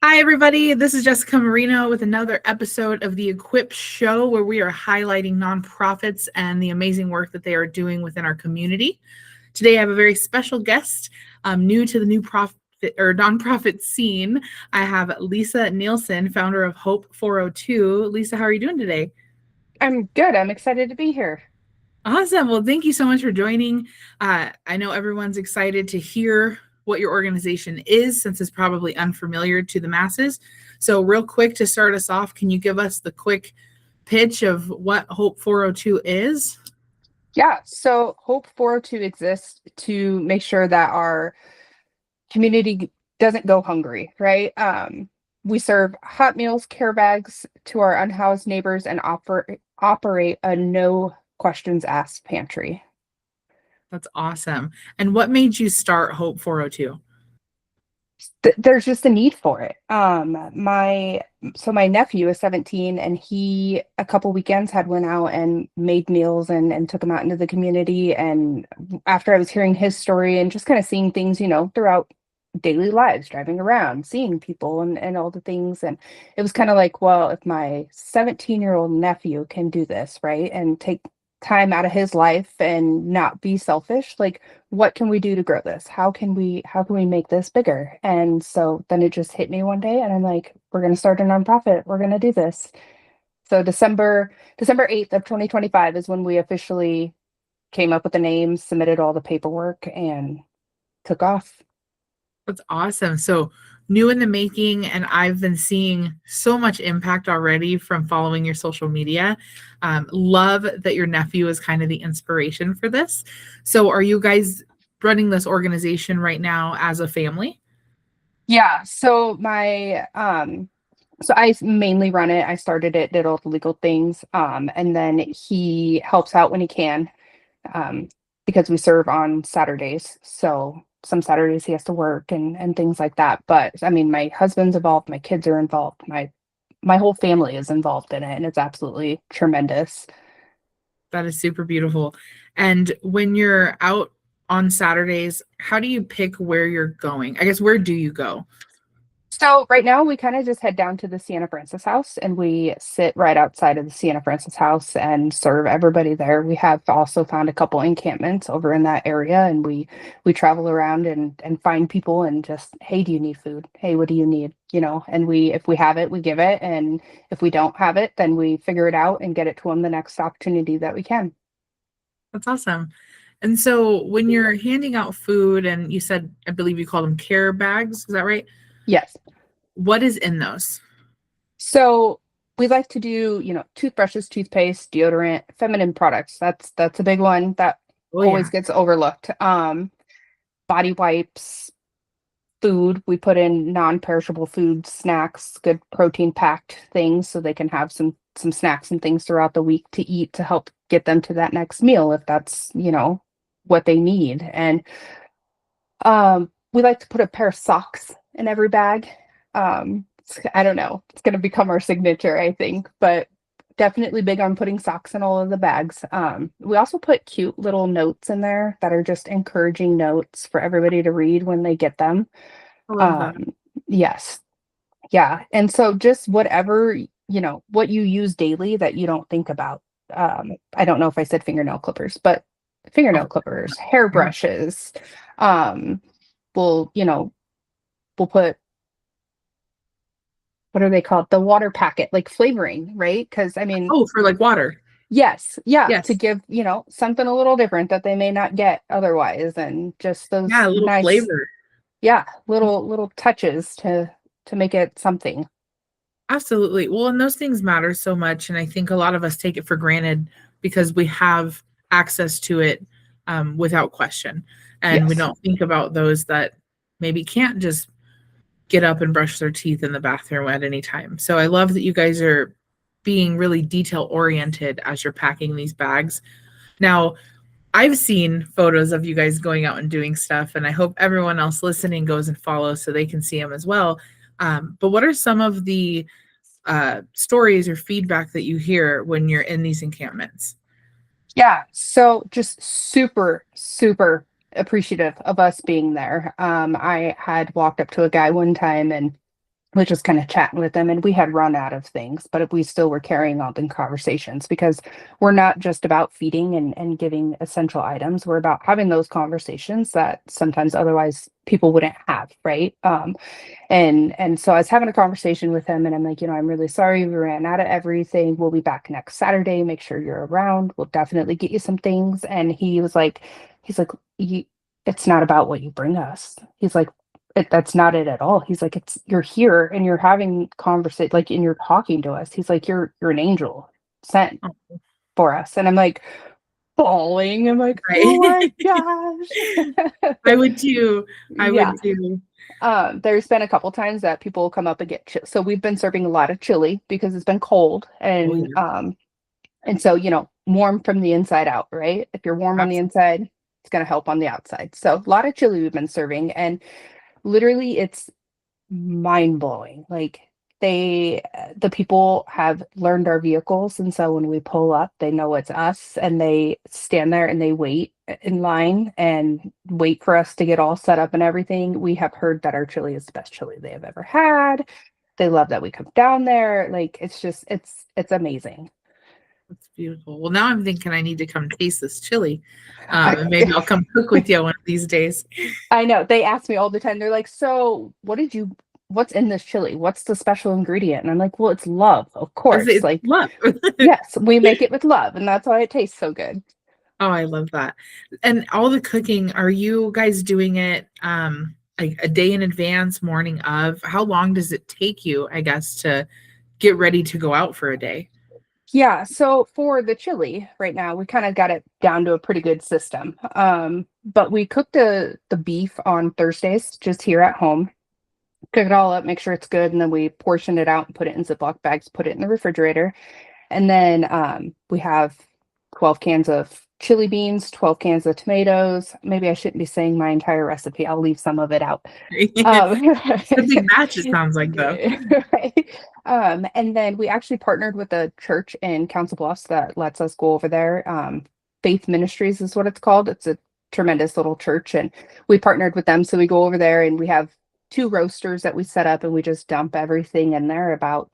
Hi, everybody. This is Jessica Marino with another episode of the Equip Show, where we are highlighting nonprofits and the amazing work that they are doing within our community. Today, I have a very special guest, new to the new profit or nonprofit scene. I have Lisa Nielsen, founder of Hope 402. Lisa, how are you doing today? I'm good. I'm excited to be here. Awesome. Well, thank you so much for joining. I know everyone's excited to hear what your organization is since it's probably unfamiliar to the masses. So, real quick to start us off, can you give us the quick pitch of what Hope 402 is? Yeah, so Hope 402 exists to make sure that our community doesn't go hungry, right? We serve hot meals, care bags to our unhoused neighbors and operate a no questions asked pantry. That's awesome. And what made you start Hope 402? There's just a need for it. My nephew is 17 and he a couple weekends had went out and made meals and took them out into the community. And after I was hearing his story and just kind of seeing things, throughout daily lives, driving around, seeing people and all the things. And it was kind of like, well, if my 17-year-old nephew can do this, right? And take time out of his life and not be selfish, like what can we do to grow this? How can we make this bigger? And so then it just hit me one day and I'm like, we're going to start a nonprofit. We're going to do this. So December 8th of 2025 is when we officially came up with the name, submitted all the paperwork and took off. That's awesome. So, new in the making, and I've been seeing so much impact already from following your social media. Love that your nephew is kind of the inspiration for this. So, are you guys running this organization right now as a family? Yeah, so I mainly run it. I started it, did all the legal things. And then he helps out when he can. Um, because we serve on Saturdays. So some Saturdays he has to work and things like that. But I mean, my husband's involved, my kids are involved, my whole family is involved in it, and it's absolutely tremendous. That is super beautiful. And when you're out on Saturdays, how do you pick where you're going? I guess, where do you go? So right now we kind of just head down to the Sienna Francis house and we sit right outside of the Sienna Francis house and serve everybody there. We have also found a couple encampments over in that area and we travel around and find people and just, hey, do you need food? Hey, what do you need? And we if we have it, we give it, and if we don't have it, then we figure it out and get it to them the next opportunity that we can. That's awesome. And so, when you're handing out food, and you said, I believe you call them care bags, is that right? Yes. What is in those? So we like to do, toothbrushes, toothpaste, deodorant, feminine products. That's a big one that Oh, always yeah. gets overlooked. Body wipes, food. We put in non-perishable food, snacks, good protein packed things so they can have some snacks and things throughout the week to eat to help get them to that next meal if that's, what they need. And we like to put a pair of socks in every bag. I don't know. It's going to become our signature, I think, but definitely big on putting socks in all of the bags. We also put cute little notes in there that are just encouraging notes for everybody to read when they get them. I love that. Um, yes. Yeah. And so just whatever, what you use daily that you don't think about. I don't know if I said fingernail clippers, but fingernail Oh, clippers, hairbrushes, um, we'll, we'll put, what are they called? The water packet, like flavoring, right? Because I mean, oh, for like water. yes, yeah, to Yes. give, something a little different that they may not get otherwise, and just those Yeah, a little nice, flavor. yeah, little touches to make it something. Absolutely. Well, and those things matter so much. And I think a lot of us take it for granted because we have access to it without question. And we Yes. don't think about those that maybe can't just get up and brush their teeth in the bathroom at any time. So I love that you guys are being really detail oriented as you're packing these bags. Now, I've seen photos of you guys going out and doing stuff, and I hope everyone else listening goes and follows so they can see them as well. But what are some of the stories or feedback that you hear when you're in these encampments? Yeah, so just super, super appreciative of us being there. I had walked up to a guy one time and was just kind of chatting with them, and we had run out of things, but we still were carrying on the conversations because we're not just about feeding and giving essential items. We're about having those conversations that sometimes otherwise people wouldn't have, right? And so I was having a conversation with him, and I'm like, I'm really sorry we ran out of everything. We'll be back next Saturday. Make sure you're around. We'll definitely get you some things. And he's like, you, it's not about what you bring us. He's like, that's not it at all. He's like, it's you're here and you're having conversation, like, and you're talking to us. He's like, you're an angel sent Oh, for us. And I'm like bawling. I'm like, oh right. my gosh. I would too. I Yeah. would too. There's been a couple times that people will come up and get so we've been serving a lot of chili because it's been cold, Oh yeah, and so warm from the inside out, right? If you're warm on the absolutely. inside, it's going to help on the outside. So a lot of chili we've been serving, and literally it's mind blowing. Like the people have learned our vehicles, and so when we pull up, they know it's us, and they stand there and they wait in line and wait for us to get all set up and everything. We have heard that our chili is the best chili they have ever had. They love that we come down there. Like it's just it's amazing. That's beautiful. Well, now I'm thinking I need to come taste this chili. I, And maybe I'll come cook with you one of these days. I know they ask me all the time. They're like, "So, what's in this chili? What's the special ingredient?" And I'm like, "Well, it's love, of I say course. it's Like, love. yes, we make it with love, and that's why it tastes so good." Oh, I love that. And all the cooking, are you guys doing it like a day in advance, morning of? How long does it take you, I guess, to get ready to go out for a day? Yeah, so for the chili right now, we kind of got it down to a pretty good system. But we cook the beef on Thursdays just here at home. Cook it all up, make sure it's good, and then we portion it out and put it in Ziploc bags, put it in the refrigerator. And then we have 12 cans of chili beans, 12 cans of tomatoes. Maybe I shouldn't be saying my entire recipe. I'll leave some of it out. Um, It's a big match, it sounds like, though. right. And then we actually partnered with a church in Council Bluffs that lets us go over there. Faith Ministries is what it's called. It's a tremendous little church, and we partnered with them. So we go over there and we have two roasters that we set up, and we just dump everything in there about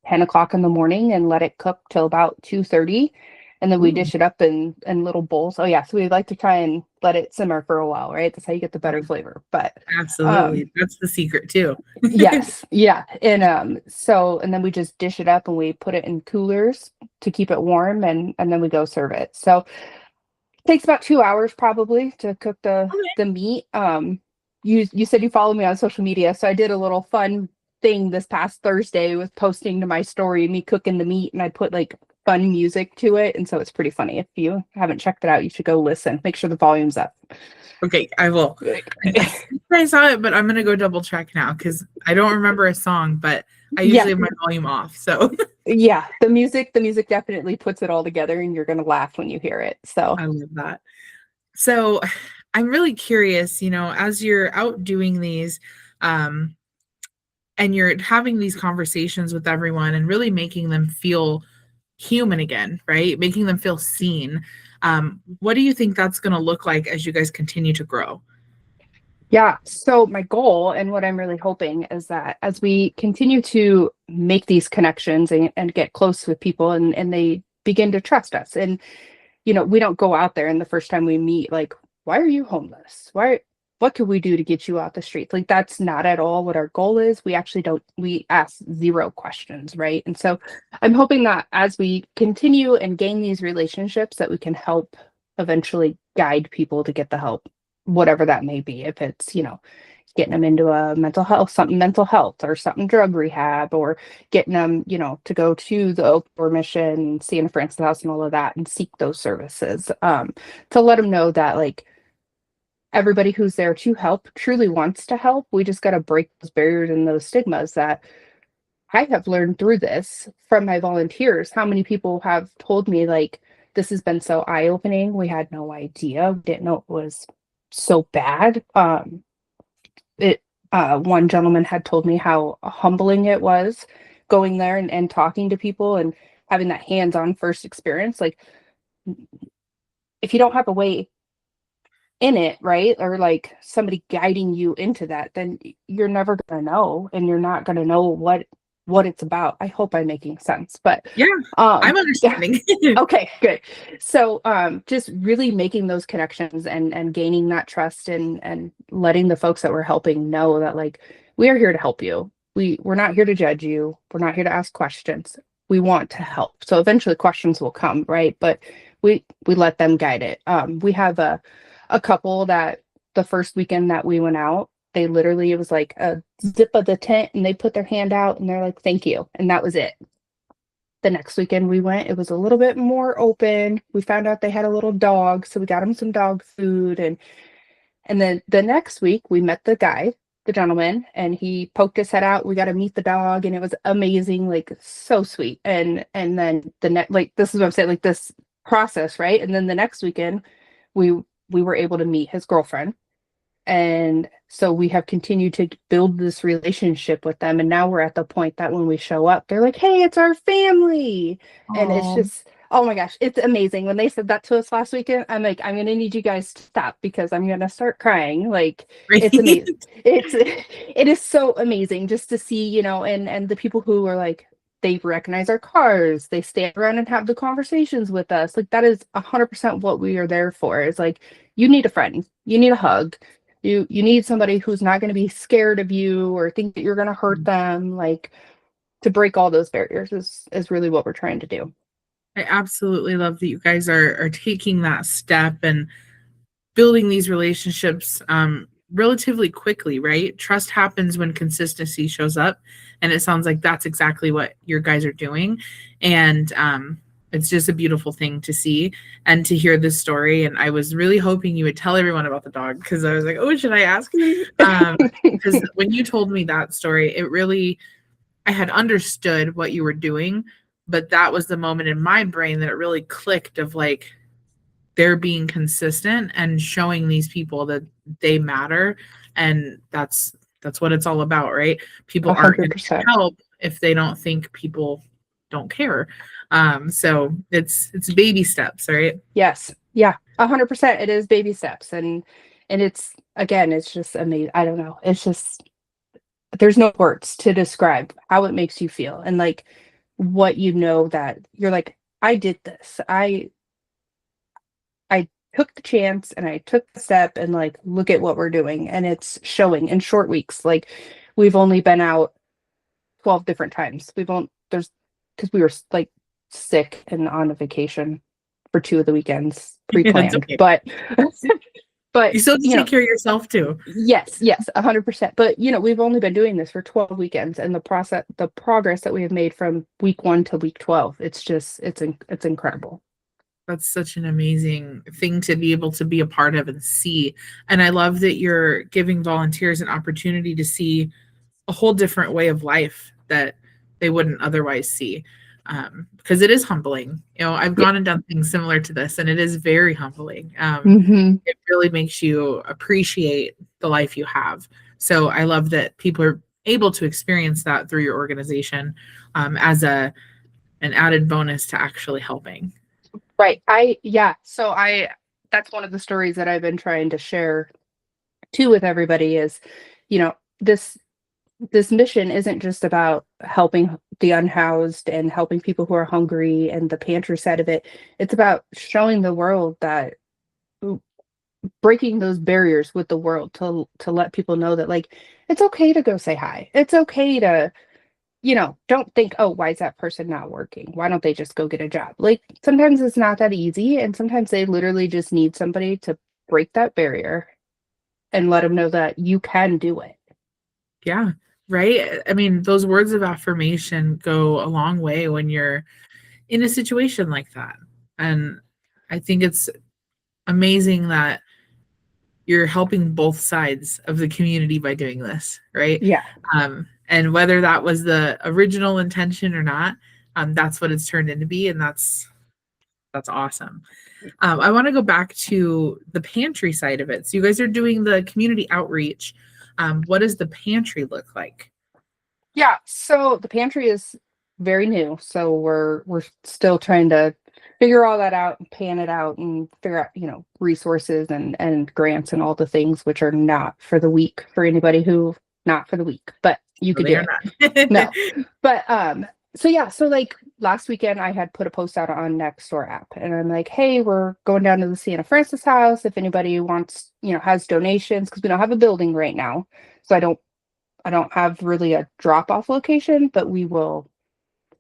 10 o'clock in the morning and let it cook till about 2:30. And then we Ooh, dish it up in little bowls. Oh yeah, so we like to try and let it simmer for a while, right? That's how you get the better flavor. But absolutely. um That's the secret too. yes, yeah. And then we just dish it up and we put it in coolers to keep it warm, and then we go serve it. So it takes about 2 hours probably to cook the meat. You said you follow me on social media, so I did a little fun thing this past Thursday with posting to my story me cooking the meat, and I put like fun music to it, and so it's pretty funny. If you haven't checked it out, you should go listen. Make sure the volume's up. Okay, I will. I think I saw it, but I'm gonna go double check now because I don't remember a song, but I Yeah, usually have my volume off. So yeah. The music definitely puts it all together, and you're gonna laugh when you hear it. So I love that. So I'm really curious, as you're out doing these, um, and you're having these conversations with everyone and really making them feel human again, right? Making them feel seen. What do you think that's going to look like as you guys continue to grow? yeah, so my goal and what I'm really hoping is that as we continue to make these connections and get close with people, and they begin to trust us, and we don't go out there and the first time we meet, like, why are you homeless? What could we do to get you off the streets? Like, that's not at all what our goal is. We actually don't, we ask zero questions, right? And so I'm hoping that as we continue and gain these relationships, that we can help eventually guide people to get the help, whatever that may be. If it's, getting them into a mental health, or something drug rehab, or getting them, to go to the Oak Mission, Siena Francis House, and all of that, and seek those services. To let them know that, like, everybody who's there to help truly wants to help. We just got to break those barriers and those stigmas that I have learned through this from my volunteers. How many people have told me, like, this has been so eye-opening. We had no idea. We didn't know it was so bad. It One gentleman had told me how humbling it was going there and talking to people and having that hands-on first experience. Like, if you don't have a way in it, right? Or like somebody guiding you into that, then you're never going to know, and you're not going to know what it's about. I hope I'm making sense, but Yeah, um I'm understanding. okay, good. So just really making those connections and gaining that trust, and letting the folks that we're helping know that like we are here to help you. We're not here to judge you. We're not here to ask questions. We want to help. So eventually questions will come, right? But we let them guide it. We have a couple that the first weekend that we went out, they literally, it was like a zip of the tent, and they put their hand out and they're like, thank you. And that was it. The next weekend we went, it was a little bit more open. We found out they had a little dog, so we got them some dog food. And then the next week we met the guy, the gentleman, and he poked his head out. We got to meet the dog, and it was amazing, like so sweet. And then the next, like, this is what I'm saying, like this process, right? And then the next weekend we we were able to meet his girlfriend, and so we have continued to build this relationship with them. And now we're at the point that when we show up, they're like, hey, it's our family. And it's Oh, just, oh my gosh, it's amazing. When they said that to us last weekend, I'm like, I'm going to need you guys to stop because I'm going to start crying. Like, right. it's amazing. It is so amazing just to see, and the people who are like, they recognize our cars, they stand around and have the conversations with us. Like, that is 100% what we are there for. It's like, you need a friend, you need a hug, you need somebody who's not going to be scared of you or think that you're going to hurt them. Like, to break all those barriers is really what we're trying to do. I absolutely love that you guys are taking that step and building these relationships relatively quickly, right? Trust happens when consistency shows up. And it sounds like that's exactly what your guys are doing. And it's just a beautiful thing to see and to hear this story. And I was really hoping you would tell everyone about the dog because I was like, oh, should I ask? Because when you told me that story, it really, I had understood what you were doing, but that was the moment in my brain that it really clicked of like, they're being consistent and showing these people that they matter, and that's what it's all about, right? People A aren't hundred going to percent. help if they don't think people don't care. So it's baby steps, right? Yes. Yeah. 100%. It is baby steps. And it's, again, it's just amazing. I don't know. It's just, there's no words to describe how it makes you feel. And like what, that you're like, I did this. I took the chance and I took the step, and like, look at what we're doing. And it's showing in short weeks. Like, we've only been out 12 different times. There's, because we were like sick and on a vacation for 2 of the weekends Yeah, it's pre-planned. okay. But but You still have to take care of yourself too. yes, 100%. But we've only been doing this for 12 weekends, and the progress that we have made from week 1 to week 12, it's just it's incredible. That's such an amazing thing to be able to be a part of and see. And I love that you're giving volunteers an opportunity to see a whole different way of life that they wouldn't otherwise see. Because it is humbling. I've Yeah. gone and done things similar to this, and it is very humbling. Hmm. It really makes you appreciate the life you have. So I love that people are able to experience that through your organization as an added bonus to actually helping. Right. So that's one of the stories that I've been trying to share too with everybody is, you know, this this mission isn't just about helping the unhoused and helping people who are hungry and the pantry side of it. It's about showing the world that, breaking those barriers with the world, to let people know that like it's okay to go say hi. It's okay to, don't think, oh, why is that person not working? Why don't they just go get a job? Like, sometimes it's not that easy, and sometimes they literally just need somebody to break that barrier and let them know that you can do it. Yeah, right. I mean, those words of affirmation go a long way when you're in a situation like that. And I think it's amazing that you're helping both sides of the community by doing this, right? Yeah. And whether that was the original intention or not, that's what it's turned into be, and that's awesome. I want to go back to the pantry side of it. So you guys are doing the community outreach. What does the pantry look like? Yeah, so the pantry is very new, so we're still trying to figure all that out, pan it out, and figure out, resources and grants and all the things, which are not for the weak, for anybody who not for the weak, but you No, could they do are it. not. No. But so yeah, so like last weekend I had put a post out on Nextdoor app, and I'm like, hey, we're going down to the Sienna Francis house. If anybody wants, has donations, because we don't have a building right now. So I don't have really a drop-off location, but we'll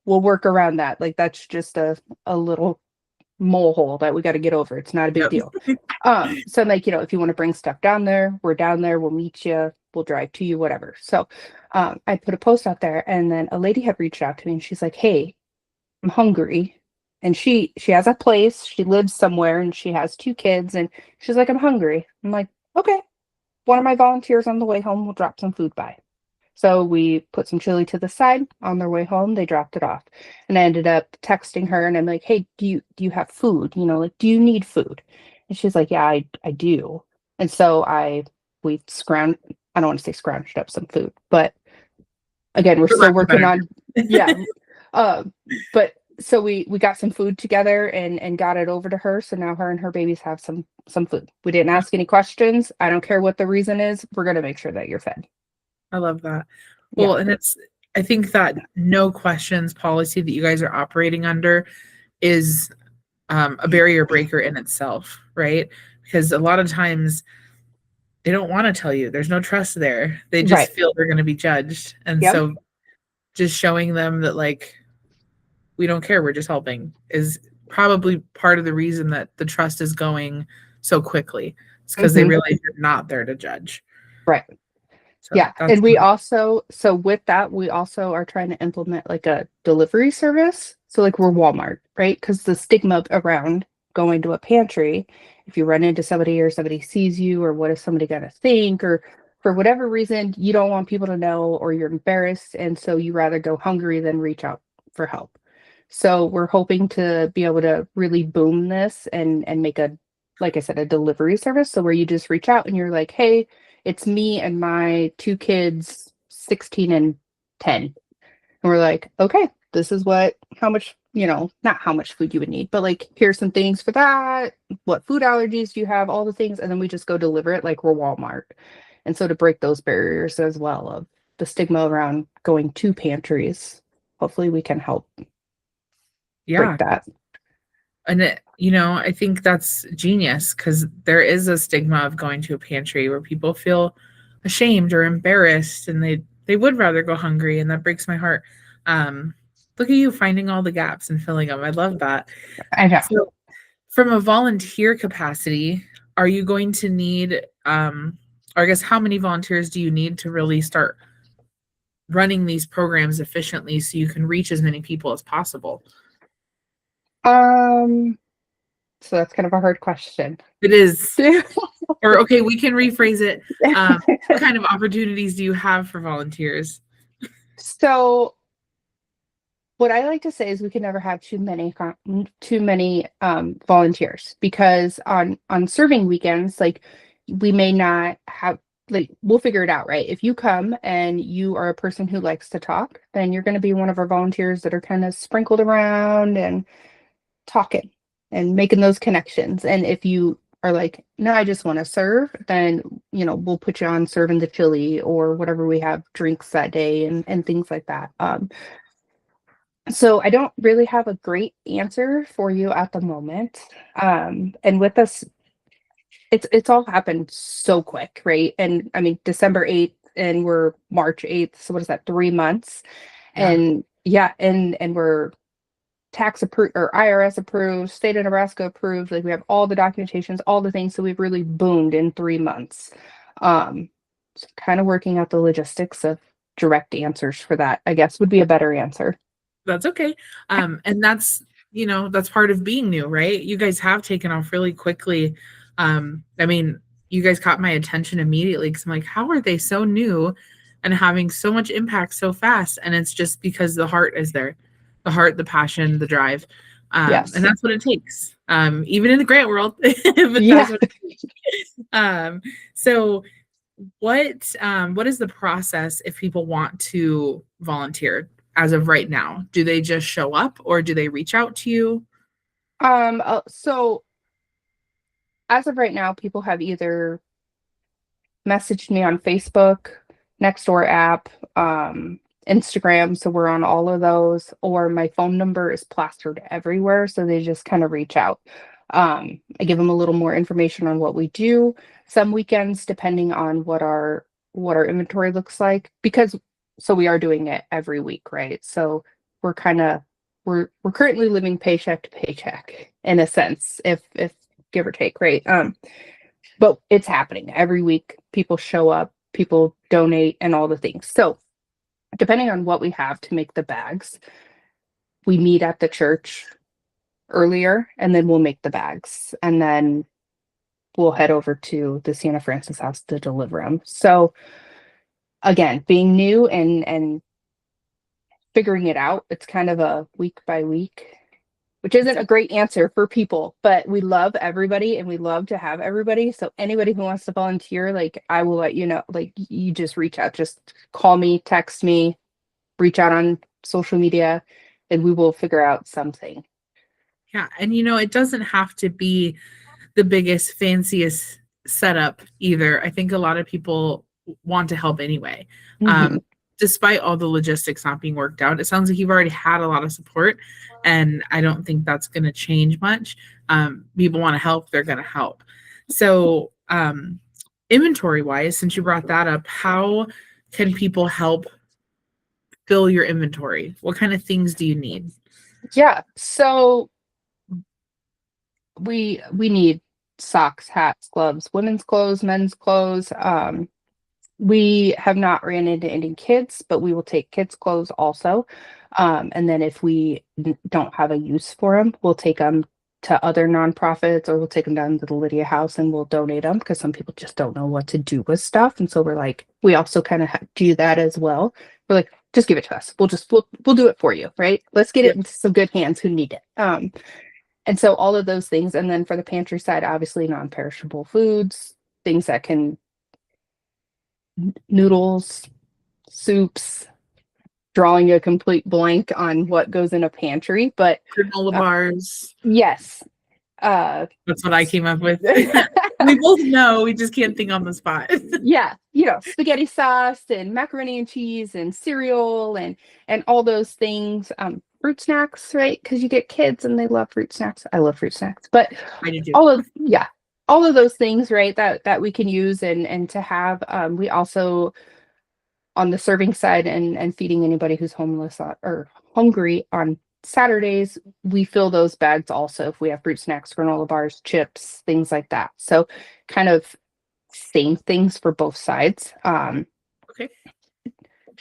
work around that. Like that's just a little mole hole that we got to get over. It's not a big Yep. deal. So I'm like, if you want to bring stuff down there, we're down there, we'll meet you, we'll drive to you, whatever. So I put a post out there, and then a lady had reached out to me, and she's like, hey, I'm hungry. And she has a place, she lives somewhere, and she has 2 kids, and she's like, I'm hungry. I'm like, okay, one of my volunteers on the way home will drop some food by. So we put some chili to the side. On their way home, they dropped it off. And I ended up texting her, and I'm like, hey, do you have food? Like, do you need food? And she's like, yeah, I do. And so we I don't want to say scrounged up some food, but again, we're For still lack of working better on, yeah. But so we got some food together and got it over to her. So now her and her babies have some food. We didn't ask any questions. I don't care what the reason is. We're gonna make sure that you're fed. I love that. Yeah. Well, and I think that no questions policy that you guys are operating under is a barrier breaker in itself, right? Because a lot of times they don't want to tell you. There's no trust there. They just Right. feel they're going to be judged. And Yep. so just showing them that, like, we don't care, we're just helping, is probably part of the reason that the trust is going so quickly. It's because they Mhm. realize you're not there to judge. Right. So Yeah. that's And we also, so with that, we also are trying to implement like a delivery service. So like we're Walmart, right? Because the stigma around going to a pantry, if you run into somebody or somebody sees you, or what is somebody going to think, or for whatever reason, you don't want people to know, or you're embarrassed. And so you rather go hungry than reach out for help. So we're hoping to be able to really boom this and make like I said, a delivery service. So where you just reach out and you're like, hey, it's me and my 2 kids, 16 and 10. And we're like, okay, this is how much, not how much food you would need, but like, here's some things for that. What food allergies do you have? All the things. And then we just go deliver it like we're Walmart. And so to break those barriers as well of the stigma around going to pantries, hopefully we can help break yeah. that. And I think that's genius, because there is a stigma of going to a pantry where people feel ashamed or embarrassed, and they would rather go hungry, and that breaks my heart. Look at you finding all the gaps and filling them. I love that. I know. So from a volunteer capacity, are you going to need or I guess how many volunteers do you need to really start running these programs efficiently so you can reach as many people as possible? So that's kind of a hard question. It is. Or okay, we can rephrase it. What kind of opportunities do you have for volunteers? So what I like to say is we can never have too many volunteers, because on serving weekends, like we may not have, like, we'll figure it out, right? If you come and you are a person who likes to talk, then you're going to be one of our volunteers that are kind of sprinkled around and talking and making those connections. And if you are like, no, I just want to serve, then we'll put you on serving the chili or whatever we have drinks that day and things like that. So I don't really have a great answer for you at the moment. And with us, it's all happened so quick, right? And I mean, December 8th and we're March 8th. So what is that, 3 months? Yeah. And yeah, and we're tax approved or IRS approved, state of Nebraska approved. Like we have all the documentations, all the things. So we've really boomed in 3 months. So kind of working out the logistics of direct answers for that, I guess, would be a better answer. That's okay. And that's part of being new, right? You guys have taken off really quickly. I mean, you guys caught my attention immediately because I'm like, how are they so new and having so much impact so fast? And it's just because the heart is there, the heart, the passion, the drive. Yes. And that's what it takes. Even in the grant world, but Yeah. that's what it takes. So what is the process if people want to volunteer as of right now? Do they just show up or do they reach out to you? So as of right now, people have either messaged me on Facebook, Nextdoor app, Instagram. So we're on all of those, or my phone number is plastered everywhere. So they just kind of reach out. I give them a little more information on what we do. Some weekends, depending on what our inventory looks like, because so we are doing it every week, right? So we're kind of we're currently living paycheck to paycheck in a sense, if give or take, right? But it's happening every week. People show up, people donate, and all the things. So, depending on what we have to make the bags, we meet at the church earlier and then we'll make the bags. And then we'll head over to the Santa Francis house to deliver them. So, again, being new and figuring it out, it's kind of a week by week, which isn't a great answer for people, but we love everybody and we love to have everybody. So anybody who wants to volunteer, like I will let you know, like you just reach out, just call me, text me, reach out on social media, and we will figure out something. Yeah, and it doesn't have to be the biggest, fanciest setup either. I think a lot of people want to help anyway. Mhm. Despite all the logistics not being worked out, it sounds like you've already had a lot of support, and I don't think that's going to change much. People want to help, they're going to help. So, inventory wise, since you brought that up, how can people help fill your inventory? What kind of things do you need? Yeah. So we need socks, hats, gloves, women's clothes, men's clothes. We have not ran into any kids, but we will take kids' clothes also. And then if we don't have a use for them, we'll take them to other nonprofits or we'll take them down to the Lydia House and we'll donate them because some people just don't know what to do with stuff. And so we're like, we also kind of do that as well. We're like, just give it to us. We'll do it for you, right? Let's get Yep. it into some good hands who need it. And so all of those things. And then for the pantry side, obviously non-perishable foods, things that can noodles, soups, drawing a complete blank on what goes in a pantry, but Granola bars. yes. That's what I came up with. We both know, we just can't think on the spot. Yeah, spaghetti sauce and macaroni and cheese and cereal and all those things. Fruit snacks, right? Because you get kids and they love fruit snacks. I love fruit snacks, but I do too. all of those things, right? That we can use and to have. We also on the serving side and feeding anybody who's homeless or hungry on Saturdays, we fill those bags also if we have fruit snacks, granola bars, chips, things like that. So kind of same things for both sides. Okay.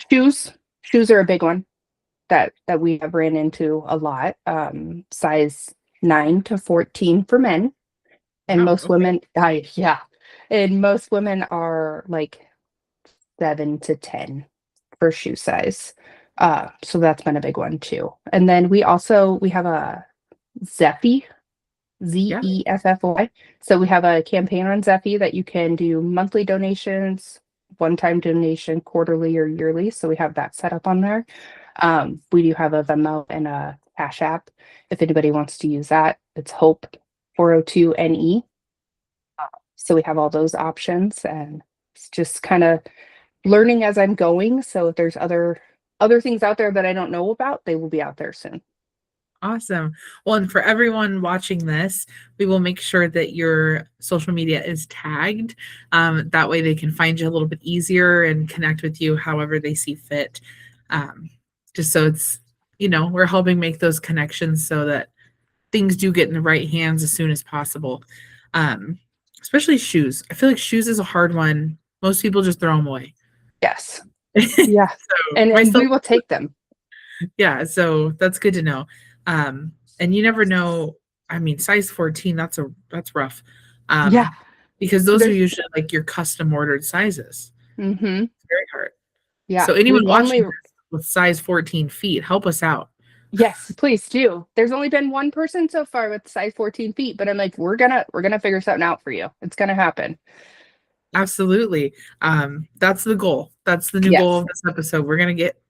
Shoes. Shoes are a big one that we have ran into a lot. Size 9 to 14 for men. And Wow. most Okay. women, yeah. And most women are like 7 to 10 for shoe size. So that's been a big one too. And then we have a Zeffy, Yeah. Zeffy. So we have a campaign on Zeffy that you can do monthly donations, one-time donation, quarterly or yearly. So we have that set up on there. We do have a Venmo and a Cash App if anybody wants to use that. It's Hope 402NE. So we have all those options and it's just kind of learning as I'm going. So if there's other things out there that I don't know about, they will be out there soon. Awesome. Well, and for everyone watching this, we will make sure that your social media is tagged. That way they can find you a little bit easier and connect with you however they see fit. Just so it's, we're helping make those connections so that things do get in the right hands as soon as possible. Especially shoes. I feel like shoes is a hard one. Most people just throw them away. Yes. Yeah. So And myself, we will take them. yeah. So that's good to know. And you never know. I mean, size 14, that's rough. Yeah. Because those are There's usually like your custom ordered sizes. mm-hmm. It's very hard. Yeah. So anyone We've watching only this with size 14 feet, help us out. yes, please do. There's only been one person so far with size 14 feet, but I'm like, we're gonna figure something out for you. It's gonna happen. Absolutely. That's the goal. That's the new goal Yes. of this episode. We're gonna get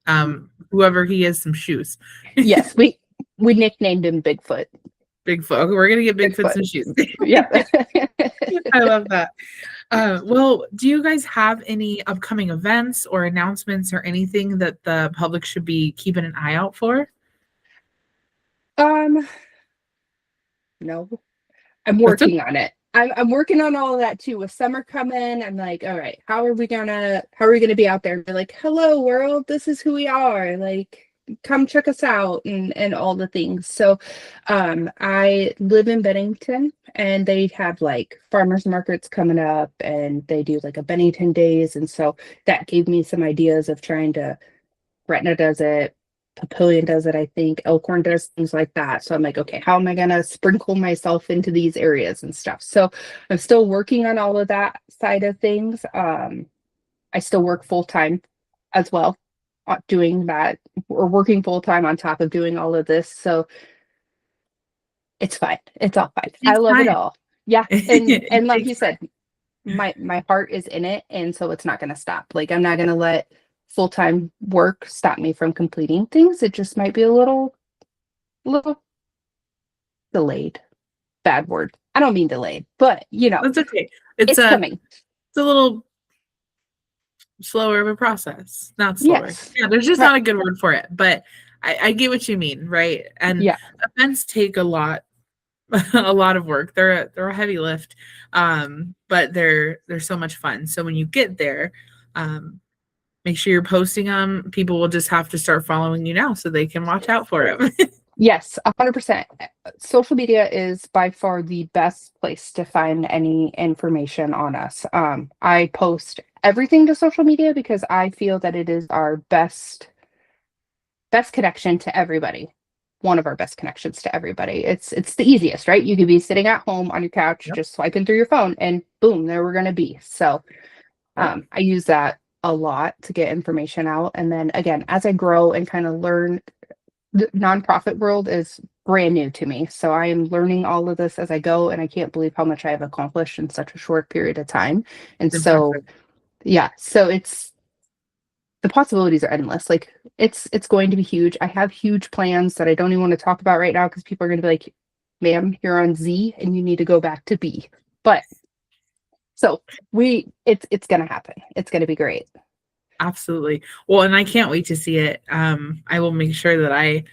whoever he is some shoes. Yes. We nicknamed him Bigfoot. Bigfoot. Okay, we're gonna get Bigfoot Bigfoot. some shoes. Yeah. I love that. Well, do you guys have any upcoming events or announcements or anything that the public should be keeping an eye out for? Um, no, I'm That's okay. working on it. I'm working on all of that too. With summer coming, I'm like, all right, how are we gonna be out there? Be like, hello world, this is who we are. Like, come check us out and all the things. So I live in Bennington and they have like farmers markets coming up and they do like a Bennington days. And so that gave me some ideas of trying to Gretna does it, Papillion does it, I think, Elkhorn does things like that. So I'm like, okay, how am I gonna sprinkle myself into these areas and stuff? So I'm still working on all of that side of things. I still work full time as well, doing that or working full time on top of doing all of this. So it's fine. It's all fine. I It's love it fine. all. Yeah. It And like takes you said, my heart is in it, and so it's not going to stop. Like, I'm not going to let full-time work stop me from completing things. It just might be a little delayed. Bad word. I don't mean delayed, but That's okay. It's it's a coming. it's a little slower of a process. Not slower. Yes. Yeah, there's just Right. not a good word for it, but I get what you mean, right? And Yeah. events take a lot a lot of work. They're a heavy lift, but they're so much fun. So when you get there, um, make sure you're posting them. People will just have to start following you now so they can watch out for them. Yes, 100%. Social media is by far the best place to find any information on us. I post everything to social media because I feel that it is our best connection to everybody. One of our best connections to everybody. It's the easiest, right? You could be sitting at home on your couch, Yep. just swiping through your phone, and boom, there we're gonna be. So Yep. I use that a lot to get information out. And then again, as I grow and kind of learn, the nonprofit world is brand new to me. So I am learning all of this as I go, and I can't believe how much I have accomplished in such a short period of time. And It's so, impressive. yeah, so it's the possibilities are endless. Like, it's going to be huge. I have huge plans that I don't even want to talk about right now because people are going to be like, "Ma'am, you're on Z and you need to go back to B." But so it's going to happen. It's going to be great. Absolutely. Well, and I can't wait to see it. I will make sure that I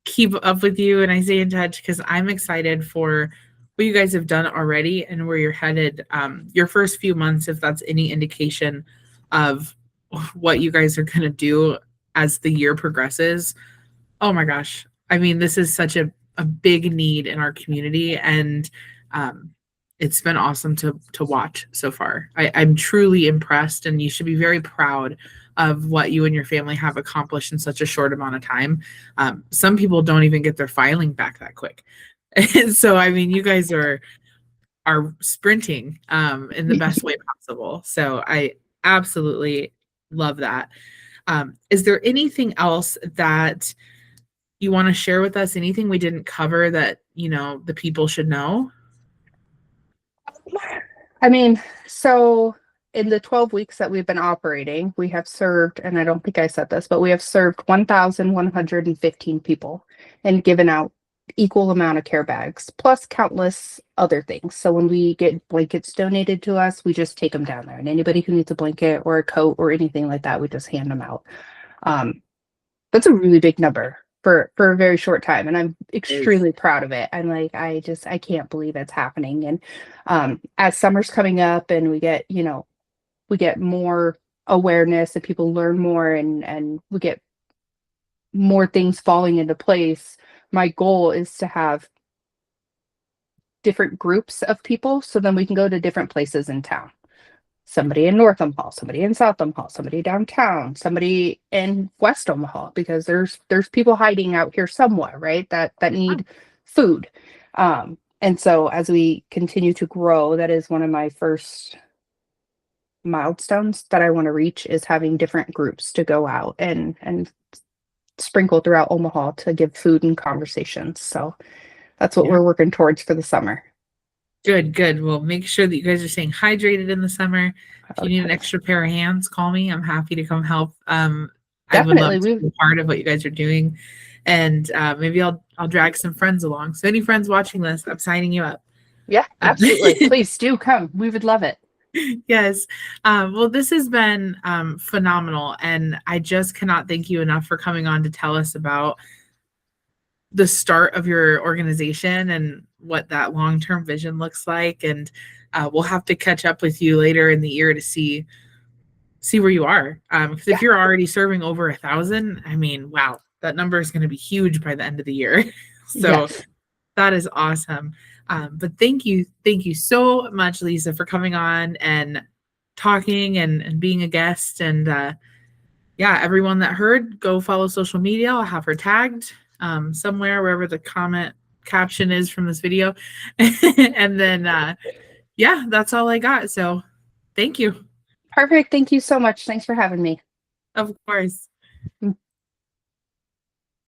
keep up with you and I stay in touch because I'm excited for what you guys have done already and where you're headed. Your first few months, if that's any indication of what you guys are going to do as the year progresses. Oh my gosh. I mean, this is such a big need in our community. And um, it's been awesome to watch so far. I'm truly impressed, and you should be very proud of what you and your family have accomplished in such a short amount of time. Some people don't even get their filing back that quick. And so, I mean, you guys are sprinting in the best way possible. So I absolutely love that. Is there anything else that you want to share with us? Anything we didn't cover that, the people should know? I mean, so in the 12 weeks that we've been operating, we have served, and I don't think I said this, but we have served 1,115 people and given out equal amount of care bags, plus countless other things. So when we get blankets donated to us, we just take them down there. And anybody who needs a blanket or a coat or anything like that, we just hand them out. That's a really big number for a very short time, and I'm Is extremely proud of it. I'm like, I can't believe it's happening. And as summer's coming up and we get more awareness and people learn more, and we get more things falling into place, my goal is to have different groups of people so then we can go to different places in town. Somebody in North Omaha, somebody in South Omaha, somebody downtown, somebody in West Omaha, because there's people hiding out here somewhere, right? That need food. And so as we continue to grow, that is one of my first milestones that I want to reach, is having different groups to go out and sprinkle throughout Omaha to give food and conversations. So that's what Yeah. we're working towards for the summer. Good, good. Well, make sure that you guys are staying hydrated in the summer. If Oh, you need an yes. extra pair of hands, call me. I'm happy to come help. I would love Definitely. to be a part of what you guys are doing. And maybe I'll drag some friends along. So any friends watching this, I'm signing you up. Yeah, Uh, absolutely. Please do come. We would love it. yes. Well, this has been phenomenal. And I just cannot thank you enough for coming on to tell us about the start of your organization and what that long-term vision looks like. And we'll have to catch up with you later in the year to see where you are. Because Yeah. if you're already serving over 1,000, I mean, wow, that number is going to be huge by the end of the year. So Yes. that is awesome. But thank you so much, Lisa, for coming on and talking and being a guest. And yeah, everyone that heard, go follow social media. I'll have her tagged somewhere, wherever the comment caption is from this video. And then, yeah, that's all I got. So thank you. Perfect. Thank you so much. Thanks for having me. Of course.